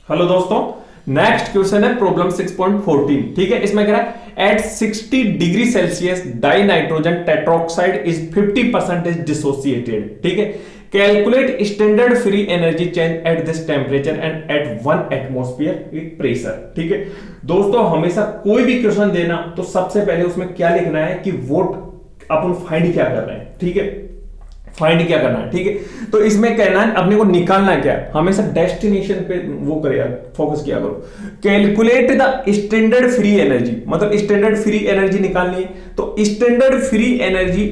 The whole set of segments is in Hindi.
हेलो दोस्तों, नेक्स्ट क्वेश्चन है प्रॉब्लम 6.14। ठीक है, इसमें कह रहा है at 60 degree Celsius dinitrogen tetroxide is 50% dissociated. ठीक है, calculate standard free energy change at this temperature and at 1 atmosphere pressure. ठीक है दोस्तों, हमेशा कोई भी क्वेश्चन देना तो सबसे पहले उसमें क्या लिखना है कि वोट अपन फाइंड क्या कर रहे हैं। ठीक है, फाइंड क्या करना है। ठीक है, तो इसमें कहना है अपने को निकालना क्या है, हमेशा डेस्टिनेशन पे वो करिए, फोकस किया करो। Calculate the standard free energy, मतलब स्टैंडर्ड फ्री एनर्जी निकालनी है। तो स्टैंडर्ड फ्री एनर्जी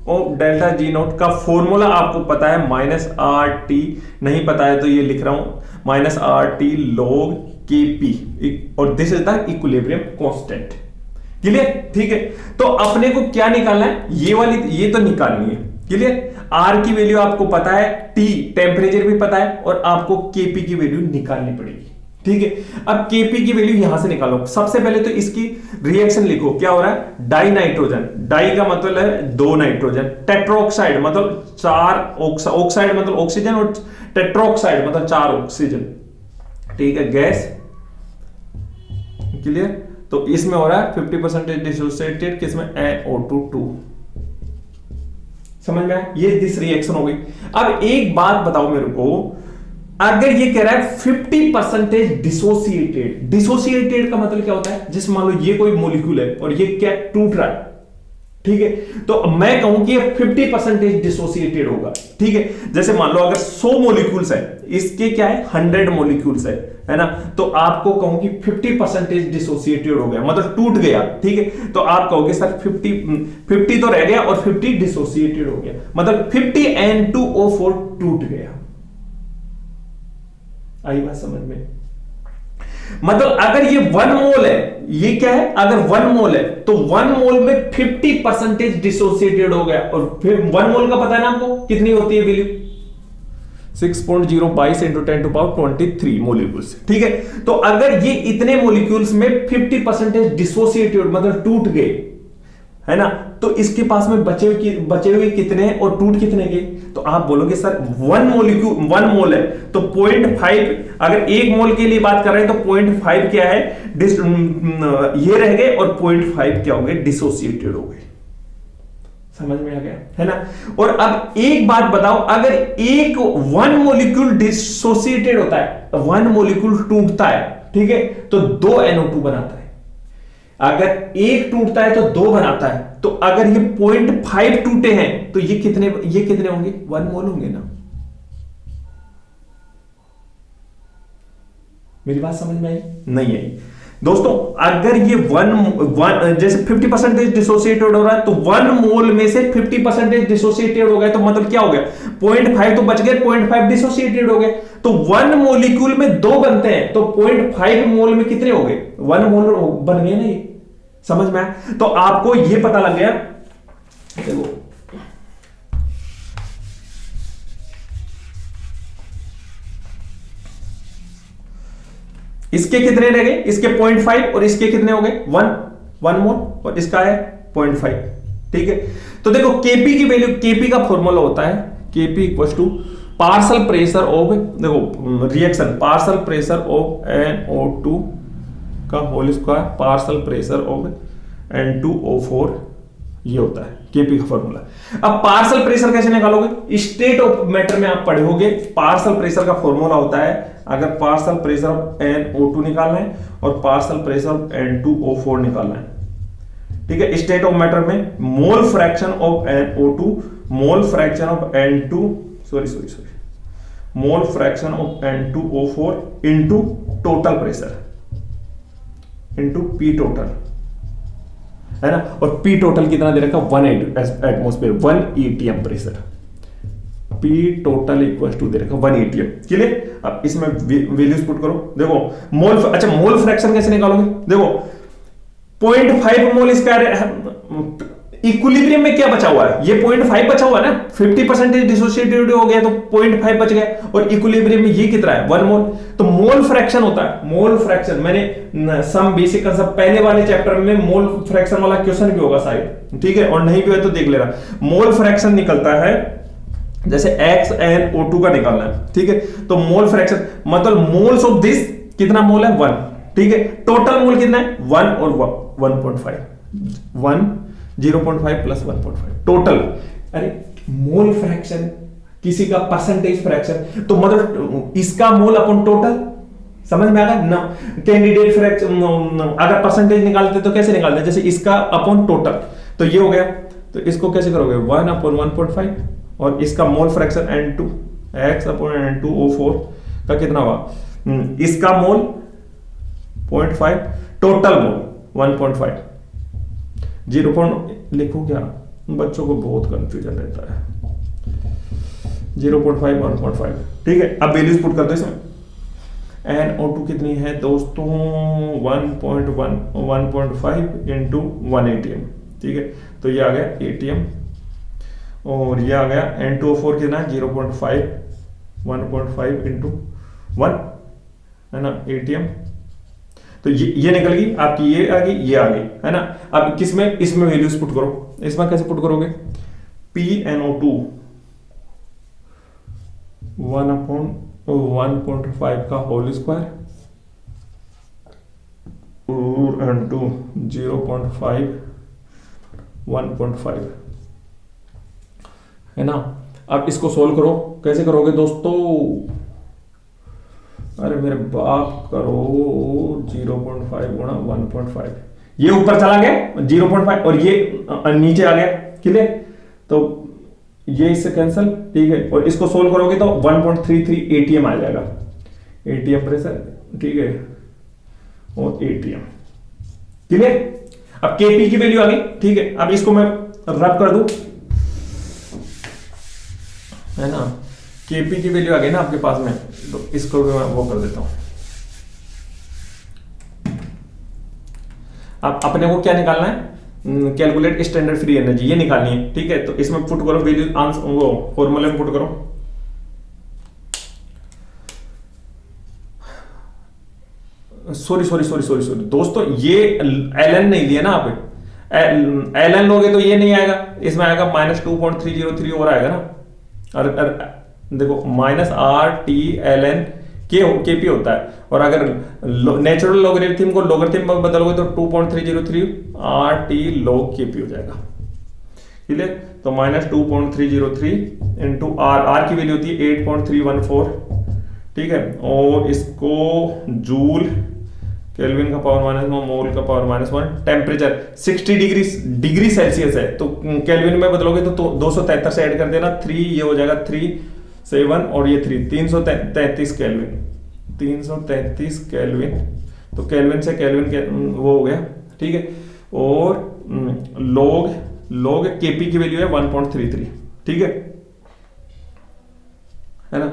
और डेल्टा जी नॉट का फॉर्मूला आपको पता है, माइनस आर टी। नहीं पता है तो ये लिख रहा हूं, माइनस आर टी लॉग के पी, और this is the equilibrium constant. Clear? ठीक है, तो अपने को क्या निकालना है, ये वाली ये तो निकालनी है। क्लियर? आर की वैल्यू आपको पता है, टी टेम्परेचर भी पता है, और आपको केपी की वैल्यू निकालनी पड़ेगी। ठीक है, अब केपी की वैल्यू यहां से निकालो। सबसे पहले तो इसकी रिएक्शन लिखो, क्या हो रहा है, डाई नाइट्रोजन, डाई का मतलब है 2 नाइट्रोजन, टेट्रोक्साइड मतलब 4 ऑक्साइड मतलब ऑक्सीजन, और टेट्रोक्साइड मतलब 4 ऑक्सीजन। ठीक है, गैस। क्लियर? तो इसमें हो रहा है 50% डिसोसिएटेड, किसमें, NO2। समझ में आया? ये दिस रिएक्शन हो गई। अब एक बात बताओ मेरे को, अगर ये कह रहा है 50% डिसोसिएटेड, डिसोसिएटेड का मतलब क्या होता है, जिस मान लो ये कोई मॉलिक्यूल है और ये क्या टूट रहा है। ठीक है, तो मैं कहूं कि ये 50% डिसोसिएटेड होगा। ठीक है, जैसे मान लो अगर 100 मॉलिक्यूल्स है, इसके क्या है 100 मॉलिक्यूल्स है ना, तो आपको कहूं कि 50% डिसोसिएटेड हो गया, मतलब टूट गया। ठीक है, तो आप कहोगे सर 50 तो रह गया और 50 डिसोसिएटेड हो गया, मतलब 50 N2O4 टूट गया। आई बात समझ में? मतलब अगर ये 1 मोल है, ये क्या है, अगर 1 मोल है तो 1 मोल में 50% डिसोसिएटेड हो गया। और फिर 1 मोल का पता है ना आपको कितनी होती है वैल्यू, 6.022 × 10⁻23 मॉलिक्यूल्स। ठीक है, तो अगर ये इतने मॉलिक्यूल्स में 50% डिसोसिएटेड मतलब टूट गए, है ना, तो इसके पास में बचे हुए कितने हैं और टूट कितने गए। तो आप बोलोगे सर 1 मोल है तो 0.5, अगर 1 मोल के लिए बात कर रहे हैं तो 0.5 क्या है, ये रह गए, और 0.5 क्या हो गए, डिसोसिएटेड हो गए। समझ में आ गया, है ना। और अब एक बात बताओ, अगर 1 मॉलिक्यूल डिसोसिएटेड होता है, 1 मॉलिक्यूल टूटता है, ठीक है, तो 2 NO2 बनाता है। अगर 1 टूटता है तो 2 बनाता है। तो अगर ये 0.5 टूटे हैं तो ये कितने होंगे, 1 मोल होंगे ना। मेरी बात समझ में आई? नहीं आई दोस्तों। अगर ये 1 जैसे 50% डिसोसिएटेड हो रहा है, तो 1 मोल में से 50% डिसोसिएटेड हो गए, तो मतलब क्या हो गया, 0.5 तो बच गए, 0.5 डिसोसिएटेड हो गए। तो 1 मॉलिक्यूल में 2 बनते हैं, तो 0.5 मोल में कितने हो गए, 1 मोल बन गए ना। ये समझ में आया? तो आपको ये पता लग गया। देखो इसके कितने रह गए, इसके 0.5 और इसके कितने हो गए, 1 मोल, और इसका है 0.5। ठीक है, तो देखो केपी की वैल्यू, केपी का फॉर्मूला होता है KP equal to partial pressure of, देखो reaction, partial pressure of NO2 का whole square partial pressure of N2O4, ये होता है केपी का फॉर्मूला। अब पार्शियल प्रेशर कैसे निकालोगे, स्टेट ऑफ मैटर में आप पढ़े होगे, पार्शियल प्रेशर का फॉर्मूला होता है, अगर पार्शियल प्रेशर ऑफ NO2 निकालना है और पार्शियल प्रेशर ऑफ N2O4 निकालना है। ठीक है, स्टेट ऑफ मैटर में mole fraction of NO2, mole fraction of mole fraction of N2O4 into total pressure into P total, है ना। और P टोटल कितना दे रखा, 1 atmosphere, 1 ATM pressure, P total equal to दे रखा 1 ATM। क्लियर? अब इसमें वैल्यूज पुट करो। देखो मोल, अच्छा मोल फ्रैक्शन कैसे निकालोगे, देखो 0.5 मोल इसका इक्विलिब्रियम में क्या बचा हुआ है, ये 0.5 बचा हुआ है ना, 50% डिसोसिएटेड हो गया तो 0.5 बच गया, और इक्विलिब्रियम में ये कितना है, 1 मोल। तो मोल फ्रैक्शन होता है, मोल फ्रैक्शन मैंने सम बेसिक कंसेप्ट पहले वाले चैप्टर में मोल फ्रैक्शन वाला क्वेश्चन भी होगा शायद, ठीक है, और नहीं भी है तो देख लेना। मोल फ्रैक्शन निकलता है जैसे XnO2 का निकालना है, ठीक है, तो मोल फ्रैक्शन मतलब मोल्स ऑफ दिस कितना मोल है 1, ठीक है। टोटल मोल कितना है 1 और 1.5, 1 0.5 प्लस 1.5 टोटल। अरे मोल फ्रैक्शन, किसी का परसेंटेज फ्रैक्शन, तो मतलब इसका मोल अपन टोटल, समझ में आ गया ना। कैंडिडेट फ्रैक्शन अगर परसेंटेज निकालते तो कैसे निकालते, जैसे इसका अपॉन टोटल, तो ये हो गया, तो इसको कैसे करोगे 1 अपॉन 1.5 और इसका mole fraction N2 x upon N2O4 का कितना हुआ, इसका मोल 0.5, टोटल मोल 1.5, 0. लिखो क्या, बच्चों को बहुत कंफ्यूजन रहता है, 0.5 1.5, ठीक है। अब वैल्यूज पुट कर दो इसमें। NO2 कितनी है दोस्तों 1.5 इंटू 1 ATM, ठीक है। तो ये आ गया ATM और ये आ गया N2O4 कितना है 0.5, 1.5 इंटू 1 है ना ATM। तो ये निकल गई आपकी, ये आ गई, ये आ गई, है ना। अब किसमें, इसमें वैल्यूज पुट करो। इसमें कैसे पुट करोगे, PNO2 1/1.5 का होल स्क्वायर N2 0.5 1.5, है ना। अब इसको सोल्व करो, कैसे करोगे दोस्तों, अरे मेरे बाप करो, 0.5 गुणा 1.5, ये ऊपर चला गया 0.5 और ये नीचे आ गया, क्लियर। तो ये इससे कैंसल, ठीक है। और इसको सोल्व करोगे तो 1.33 ATM आ जाएगा, ATM प्रेशर, ठीक है, और ATM, क्लियर। अब KP की वैल्यू आ गई, ठीक है। अब इसको मैं रब कर दूं, है ना, KP की वैल्यू आ गई ना आपके पास में, तो इसको भी मैं वो कर देता हूं। अब अपने को क्या निकालना है, कैलकुलेट स्टैंडर्ड फ्री एनर्जी, ये निकालनी है, ठीक है। तो इसमें पुट करो वैल्यू, आंसर वो फॉर्मूले में पुट करो। सॉरी दोस्तों, ये ln नहीं लिया ना आप, ln लोगे तो ये नहीं आएगा, इसमें आएगा -2.303 और आएगा ना। और देखो -RT ln होता है, और अगर नेचुरल लॉगरिथम को लॉगरिथम में बदलोगे तो 2.303 RT log KP हो जाएगा, ठीक है। तो -2.303 इंटू R की वैल्यू होती है 8.314, ठीक है। और इसको जूल केल्विन का पावर -1 मोल का पावर -1, टेम्परेचर 60 डिग्री सेल्सियस है, तो केल्विन में बदलोगे तो 273 से ऐड कर देना, 3 ये हो जाएगा 3 7 और ये 3 333 केल्विन, 333 केल्विन। तो केल्विन से केल्विन वो हो गया, ठीक है। और log KP की वैल्यू है 1.33, ठीक है ना।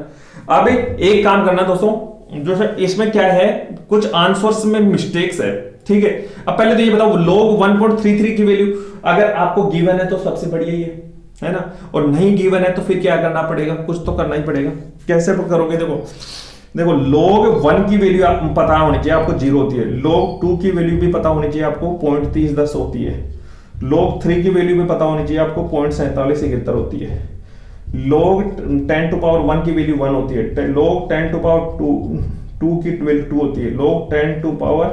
अब एक काम करना दोस्तों, जो इसमें क्या है, कुछ आंसर्स में मिस्टेक्स है, ठीक है। अब पहले तो ये बताओ, log 1.33 की वैल्यू अगर आपको गिवन है तो सबसे बढ़िया ही है ना, और नहीं गिवन है तो फिर क्या करना पड़ेगा, कुछ तो करना ही पड़ेगा। कैसे करोगे, देखो log 1 की वैल्यू आप पता होनी चाहिए आपको 0 होती है, log 2 की वैल्यू भी पता होनी चाहिए आपको 0.3010 होती है, log 3 की वैल्यू भी पता होनी चाहिए आपको 0.4771 होती है, log 10 टू पावर 1 की वैल्यू 1 होती है, log 10 टू पावर 2 की वैल्यू 2 होती है, log 10 टू पावर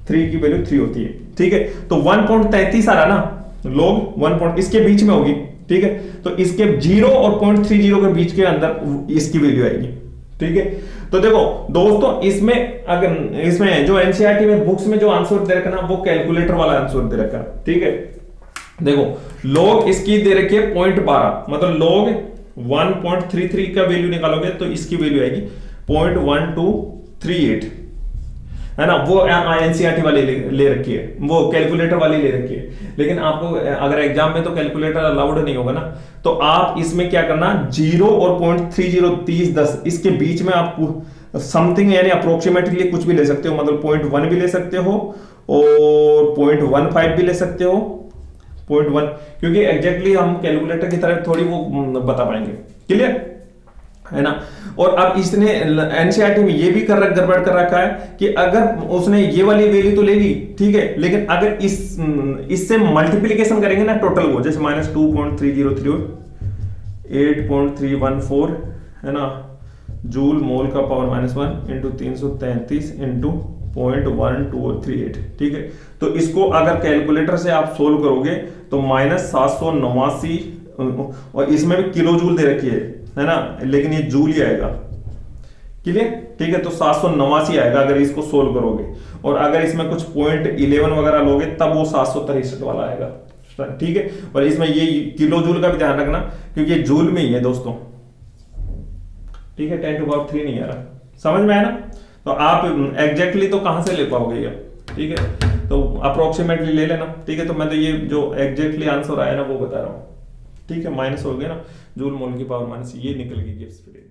3 की वैल्यू 3 होती है, ठीक है। तो 1.33 आ रहा ना, log 1 इसके बीच में होगी, ठीक है। तो इसके 0 और 0.30 के बीच के अंदर इसकी वैल्यू आएगी, ठीक है। तो देखो दोस्तों, इसमें अगर इसमें जो एनसीईआरटी में बुक्स में जो आंसर दे रखा ना, वो कैलकुलेटर वाला आंसर दे रखा, ठीक है। देखो log इसकी दे रखी है 0.12, मतलब log 1.33 का वैल्यू निकालोगे तो इसकी वैल्यू आएगी 0.1238, है ना। वो एनसीईआरटी वाली ले रखी है, वो कैलकुलेटर वाली ले रखी है। लेकिन आपको अगर एग्जाम में तो कैलकुलेटर अलाउड नहीं होगा ना, तो आप इसमें क्या करना, 0 और 0.30 इसके बीच में आप समथिंग यानी अप्रोक्सीमेटली कुछ भी ले सकते हो, मतलब 0.1 भी ले सकते हो और 0.15 भी ले सकते हो, 0.1, क्योंकि एग्जैक्टली हम कैलकुलेटर की तरह थोड़ी वो बता पाएंगे, क्लियर है ना। और अब इसने एनसीईआरटी में ये भी गड़बड़ कर रखा है कि अगर उसने ये वाली वैल्यू तो ले ली, ठीक है, लेकिन अगर इससे मल्टीप्लिकेशन करेंगे ना टोटल को, जैसे -2.303 8.314 है ना, जूल मोल का पावर -1 इंटू 333 इंटू 0.1238। ठीक है, तो इसको अगर कैलकुलेटर से आप सोल्व करोगे तो -789, और इसमें भी किलो जूल दे रखी है ना, लेकिन ये जूल ही आएगा। क्लियर? ठीक है, तो 789 आएगा अगर इसको सोल्व करोगे, और अगर इसमें कुछ 0.11 वगैरह लोगे तब वो 763 वाला आएगा। ठीक है, और इसमें ये किलो जूल का भी ध्यान रखना क्योंकि ये जूल में ही है दोस्तों। ठीक है, 10⁻³ नहीं आ रहा, समझ में आया ना? तो आप एग्जैक्टली तो कहां से ले पाओगे ये? ठीक है, तो अप्रोक्सीमेटली ले लेना। ठीक है, तो मैं तो ये जो एग्जैक्टली आंसर आया ना वो बता रहा हूं। ठीक है, माइनस हो गया ना, जूल मोल की पावर माइनस, ये निकल गई गिब्स फ्रीडम।